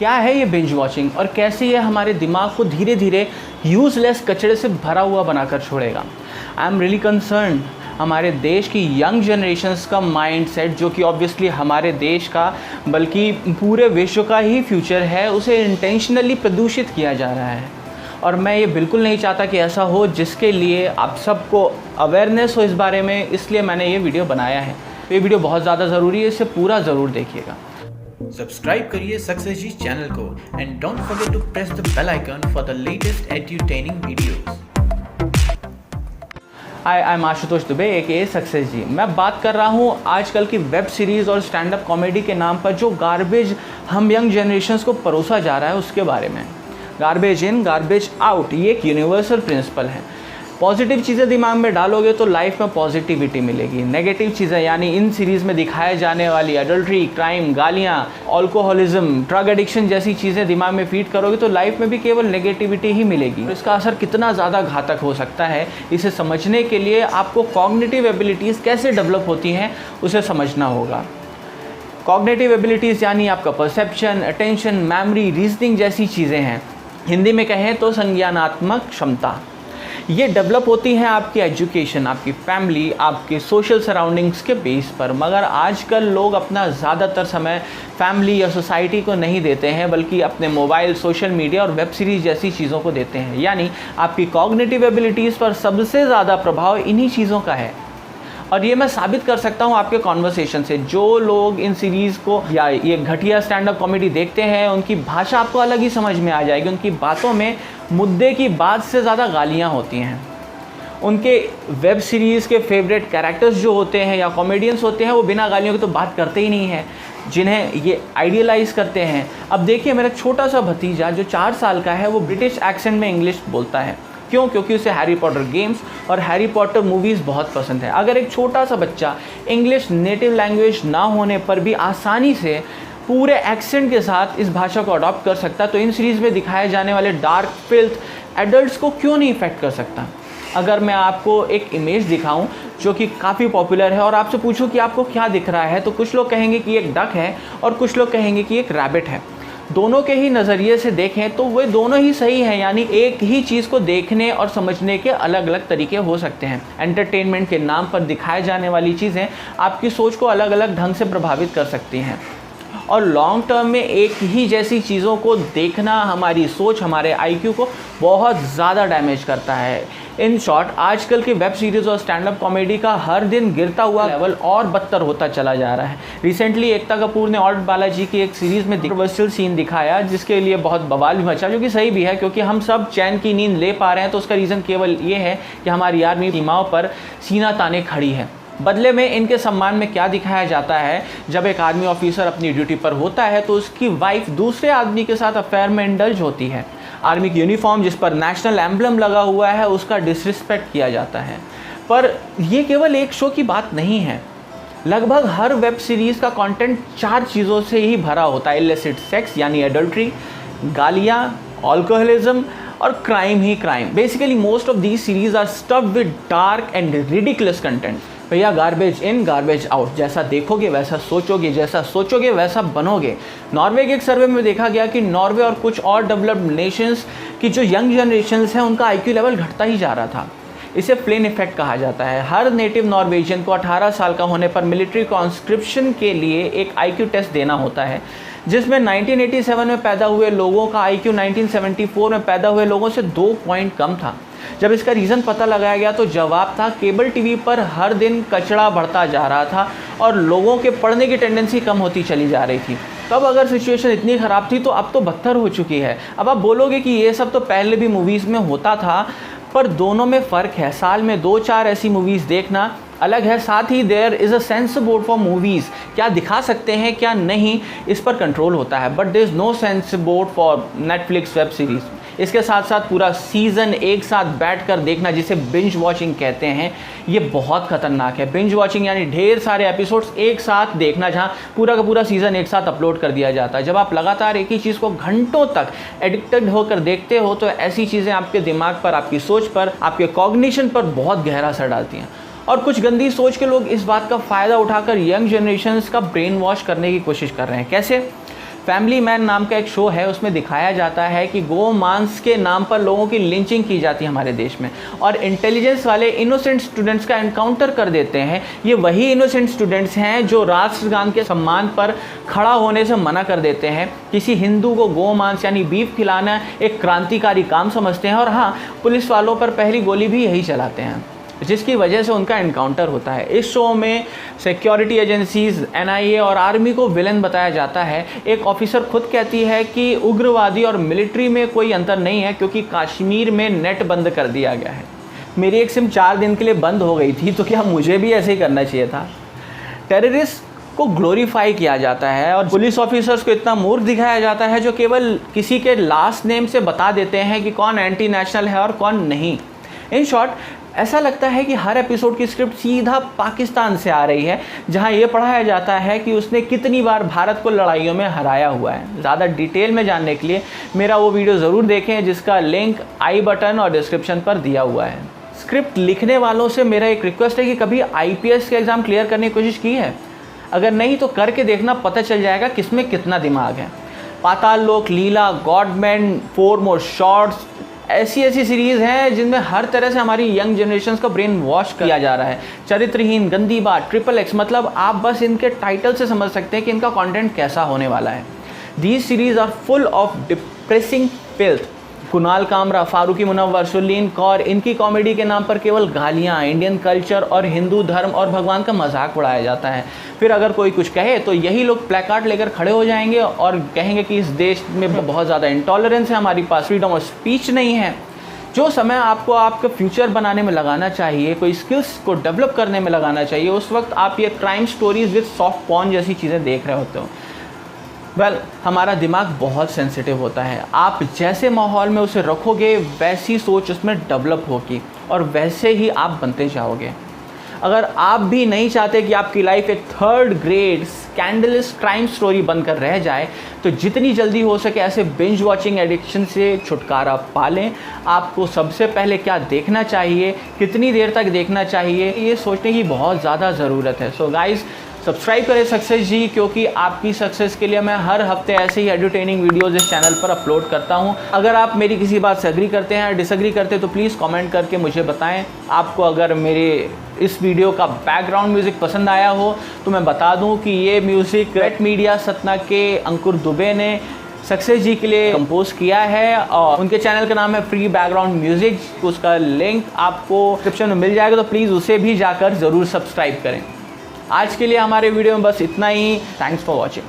क्या है ये बिंज वॉचिंग और कैसे ये हमारे दिमाग को धीरे धीरे यूज़लेस कचरे से भरा हुआ बनाकर छोड़ेगा। आई एम रियली कंसर्न हमारे देश की यंग जनरेशन्स का माइंडसेट, जो कि ऑब्वियसली हमारे देश का बल्कि पूरे विश्व का ही फ्यूचर है, उसे इंटेंशनली प्रदूषित किया जा रहा है। और मैं ये बिल्कुल नहीं चाहता कि ऐसा हो, जिसके लिए आप सबको अवेयरनेस हो इस बारे में, इसलिए मैंने ये वीडियो बनाया है। तो ये वीडियो बहुत ज़्यादा ज़रूरी है, इसे पूरा ज़रूर देखिएगा। सब्सक्राइब करिए सक्सेस जी चैनल को and don't forget to press the bell icon for the latest edutaining videos. I am Ashutosh Dubey AKA success ji. मैं बात कर रहा हूँ आजकल की वेब सीरीज़ और स्टैंड अप कॉमेडी के नाम पर जो गार्बेज हम यंग जनरेशन्स को परोसा जा रहा है उसके बारे में। गार्बेज इन गार्बेज आउट, ये एक यूनिवर्सल प्रिंसिपल है। पॉजिटिव चीज़ें दिमाग में डालोगे तो लाइफ में पॉजिटिविटी मिलेगी। नेगेटिव चीज़ें यानी इन सीरीज़ में दिखाए जाने वाली एडल्ट्री, क्राइम, गालियाँ, अल्कोहलिज्म, ड्रग एडिक्शन जैसी चीज़ें दिमाग में फीड करोगे तो लाइफ में भी केवल नेगेटिविटी ही मिलेगी। तो इसका असर कितना ज़्यादा घातक हो सकता है, इसे समझने के लिए आपको कॉग्निटिव एबिलिटीज़ कैसे डेवलप होती हैं उसे समझना होगा। कॉग्निटिव एबिलिटीज़ यानी आपका परसेप्शन, अटेंशन, मेमोरी, रीजनिंग जैसी चीज़ें हैं। हिंदी में कहें तो संज्ञानात्मक क्षमता। ये डेवलप होती हैं आपकी एजुकेशन, आपकी फैमिली, आपके सोशल सराउंडिंग्स के बेस पर। मगर आजकल लोग अपना ज़्यादातर समय फैमिली या सोसाइटी को नहीं देते हैं, बल्कि अपने मोबाइल, सोशल मीडिया और वेब सीरीज़ जैसी चीज़ों को देते हैं। यानी आपकी कॉग्निटिव एबिलिटीज़ पर सबसे ज़्यादा प्रभाव इन्हीं चीज़ों का है। और ये मैं साबित कर सकता हूँ आपके कॉन्वर्सेशन से। जो लोग इन सीरीज़ को या ये घटिया स्टैंड अप कॉमेडी देखते हैं, उनकी भाषा आपको अलग ही समझ में आ जाएगी। उनकी बातों में मुद्दे की बात से ज़्यादा गालियाँ होती हैं। उनके वेब सीरीज़ के फेवरेट कैरेक्टर्स जो होते हैं या कॉमेडियंस होते हैं, वो बिना गालियों के तो बात करते ही नहीं हैं, जिन्हें ये आइडियलाइज़ करते हैं। अब देखिए, मेरा छोटा सा भतीजा जो 4 साल का है, वो ब्रिटिश एक्सेंट में इंग्लिश बोलता है। क्यों? क्योंकि उसे हैरी पॉटर गेम्स और हैरी पॉटर मूवीज़ बहुत पसंद है। अगर एक छोटा सा बच्चा इंग्लिश नेटिव लैंग्वेज ना होने पर भी आसानी से पूरे एक्सेंट के साथ इस भाषा को अडॉप्ट कर सकता, तो इन सीरीज़ में दिखाए जाने वाले डार्क फिल्थ एडल्ट्स को क्यों नहीं इफेक्ट कर सकता। अगर मैं आपको एक इमेज दिखाऊं जो कि काफ़ी पॉपुलर है और आपसे पूछूं कि आपको क्या दिख रहा है, तो कुछ लोग कहेंगे कि एक डक है और कुछ लोग कहेंगे कि एक रैबिट है। दोनों के ही नज़रिए से देखें तो वे दोनों ही सही हैं, यानी एक ही चीज़ को देखने और समझने के अलग अलग तरीके हो सकते हैं। एंटरटेनमेंट के नाम पर दिखाए जाने वाली चीज़ें आपकी सोच को अलग अलग ढंग से प्रभावित कर सकती हैं, और लॉन्ग टर्म में एक ही जैसी चीज़ों को देखना हमारी सोच, हमारे IQ को बहुत ज़्यादा डैमेज करता है। इन शॉर्ट, आजकल की वेब सीरीज़ और स्टैंड अप कॉमेडी का हर दिन गिरता हुआ लेवल और बदतर होता चला जा रहा है। रिसेंटली एकता कपूर ने और बालाजी की एक सीरीज़ में कंट्रोवर्शियल सीन दिखाया, जिसके लिए बहुत बवाल भी मचा, जो कि सही भी है, क्योंकि हम सब चैन की नींद ले पा रहे हैं। तो उसका रीज़न केवल ये है कि हमारी आर्मी सीमाओं पर सीना ताने खड़ी है। बदले में इनके सम्मान में क्या दिखाया जाता है, जब एक आर्मी ऑफिसर अपनी ड्यूटी पर होता है तो उसकी वाइफ दूसरे आदमी के साथ अफेयर में इंडल्ज होती है। आर्मी की यूनिफॉर्म जिस पर नेशनल एम्बलम लगा हुआ है, उसका डिसरिस्पेक्ट किया जाता है। पर यह केवल एक शो की बात नहीं है। लगभग हर वेब सीरीज़ का कंटेंट 4 चीज़ों से ही भरा होता है। इलिसिट सेक्स यानी एडल्ट्री, गालियाँ, अल्कोहलिज्म और क्राइम ही crime. Basically most of these series are stuffed with dark and ridiculous content. भैया, गार्बेज इन गार्बेज आउट, जैसा देखोगे वैसा सोचोगे, जैसा सोचोगे वैसा बनोगे। नॉर्वे के एक सर्वे में देखा गया कि नॉर्वे और कुछ और डेवलप्ड नेशंस की जो यंग जनरेशन्स हैं, उनका IQ लेवल घटता ही जा रहा था। इसे प्लेन इफेक्ट कहा जाता है। हर नेटिव नॉर्वेजियन को 18 साल का होने पर मिलिट्री कॉन्स्क्रिप्शन के लिए एक IQ टेस्ट देना होता है, जिसमें 1987 में पैदा हुए लोगों का IQ 1974 में पैदा हुए लोगों से 2 पॉइंट कम था। जब इसका रीज़न पता लगाया गया तो जवाब था, केबल टीवी पर हर दिन कचरा बढ़ता जा रहा था और लोगों के पढ़ने की टेंडेंसी कम होती चली जा रही थी। तब अगर सिचुएशन इतनी ख़राब थी तो अब तो बदतर हो चुकी है। अब आप बोलोगे कि ये सब तो पहले भी मूवीज़ में होता था, पर दोनों में फ़र्क है। साल में 2-4 ऐसी मूवीज़ देखना अलग है, साथ ही there is a censor board for movies. क्या दिखा सकते हैं क्या नहीं, इस पर कंट्रोल होता है। But there is no censor board for Netflix web series. इसके साथ साथ पूरा सीज़न एक साथ बैठकर देखना, जिसे बिंज वॉचिंग कहते हैं, ये बहुत ख़तरनाक है। बिंज वॉचिंग यानी ढेर सारे एपिसोड्स एक साथ देखना, जहाँ पूरा का पूरा सीज़न एक साथ अपलोड कर दिया जाता है। जब आप लगातार एक ही चीज़ को घंटों तक एडिक्टेड होकर देखते हो तो ऐसी चीज़ें आपके दिमाग पर, आपकी सोच पर, आपके कॉग्निशन पर बहुत गहरा असर डालती हैं। और कुछ गंदी सोच के लोग इस बात का फ़ायदा उठाकर यंग जनरेशन्स का ब्रेन वॉश करने की कोशिश कर रहे हैं। कैसे? फैमिली मैन नाम का एक शो है, उसमें दिखाया जाता है कि गो मांस के नाम पर लोगों की लिंचिंग की जाती है हमारे देश में, और इंटेलिजेंस वाले इनोसेंट स्टूडेंट्स का एनकाउंटर कर देते हैं। ये वही इनोसेंट स्टूडेंट्स हैं जो राष्ट्रगान के सम्मान पर खड़ा होने से मना कर देते हैं। किसी हिंदू को गो मांस यानी बीफ खिलाना एक क्रांतिकारी काम समझते हैं, और हाँ, पुलिस वालों पर पहली गोली भी यही चलाते हैं, जिसकी वजह से उनका एनकाउंटर होता है। इस शो में सिक्योरिटी एजेंसीज, NIA और आर्मी को विलन बताया जाता है। एक ऑफिसर खुद कहती है कि उग्रवादी और मिलिट्री में कोई अंतर नहीं है, क्योंकि कश्मीर में नेट बंद कर दिया गया है। मेरी एक सिम 4 दिन के लिए बंद हो गई थी, तो क्या मुझे भी ऐसे ही करना चाहिए था? टेररिस्ट को ग्लोरीफाई किया जाता है और पुलिस ऑफिसर्स को इतना मूर्ख दिखाया जाता है जो केवल किसी के लास्ट नेम से बता देते हैं कि कौन एंटी नेशनल है और कौन नहीं। इन शॉर्ट, ऐसा लगता है कि हर एपिसोड की स्क्रिप्ट सीधा पाकिस्तान से आ रही है, जहां ये पढ़ाया जाता है कि उसने कितनी बार भारत को लड़ाइयों में हराया हुआ है। ज़्यादा डिटेल में जानने के लिए मेरा वो वीडियो ज़रूर देखें, जिसका लिंक आई बटन और डिस्क्रिप्शन पर दिया हुआ है। स्क्रिप्ट लिखने वालों से मेरा एक रिक्वेस्ट है कि कभी IPS के एग्ज़ाम क्लियर करने की कोशिश की है? अगर नहीं तो करके देखना, पता चल जाएगा किसमें कितना दिमाग है। पाताल लोक, लीला, गॉडमैन, 4 मोर शॉट्स, ऐसी सीरीज़ हैं जिनमें हर तरह से हमारी यंग जनरेशन का ब्रेन वॉश किया जा रहा है। चरित्रहीन, गंदी बात, XXX, मतलब आप बस इनके टाइटल से समझ सकते हैं कि इनका कंटेंट कैसा होने वाला है। These series are full of depressing filth. Kunal Kamra, Faruqui Munawar, Surleen Kaur, इनकी कॉमेडी के नाम पर केवल गालियाँ, इंडियन कल्चर और हिंदू धर्म और भगवान का मजाक उड़ाया जाता है। फिर अगर कोई कुछ कहे तो यही लोग प्लेकार्ड लेकर खड़े हो जाएंगे और कहेंगे कि इस देश में बहुत ज़्यादा इंटॉलरेंस है, हमारी पास फ्रीडम ऑफ स्पीच नहीं है। जो समय आपको आपका फ्यूचर बनाने में लगाना चाहिए, कोई स्किल्स को डेवलप करने में लगाना चाहिए, उस वक्त आप ये crime stories with soft porn जैसी चीज़ें देख रहे होते हो। हमारा दिमाग बहुत सेंसिटिव होता है। आप जैसे माहौल में उसे रखोगे, वैसी सोच उसमें डेवलप होगी और वैसे ही आप बनते जाओगे। अगर आप भी नहीं चाहते कि आपकी लाइफ एक 3rd grade scandalous crime story बनकर रह जाए, तो जितनी जल्दी हो सके ऐसे बिंज वॉचिंग एडिक्शन से छुटकारा पालें। आपको सबसे पहले क्या देखना चाहिए, कितनी देर तक देखना चाहिए, ये सोचने की बहुत ज़्यादा ज़रूरत है। सो गाइज़, सब्सक्राइब करें सक्सेस जी, क्योंकि आपकी सक्सेस के लिए मैं हर हफ्ते ऐसे ही एंटरटेनिंग वीडियोज़ इस चैनल पर अपलोड करता हूं। अगर आप मेरी किसी बात से एग्री करते हैं, डिसएग्री करते हैं, तो प्लीज़ कमेंट करके मुझे बताएं। आपको अगर मेरे इस वीडियो का बैकग्राउंड म्यूज़िक पसंद आया हो तो मैं बता दूं कि ये म्यूज़िक रेड मीडिया सतना के अंकुर दुबे ने सक्सेस जी के लिए कंपोज किया है, और उनके चैनल का नाम है फ्री बैकग्राउंड म्यूज़िक। उसका लिंक आपको डिस्क्रिप्शन में मिल जाएगा, तो प्लीज़ उसे भी जाकर ज़रूर सब्सक्राइब करें। आज के लिए हमारे वीडियो में बस इतना ही। Thanks for watching.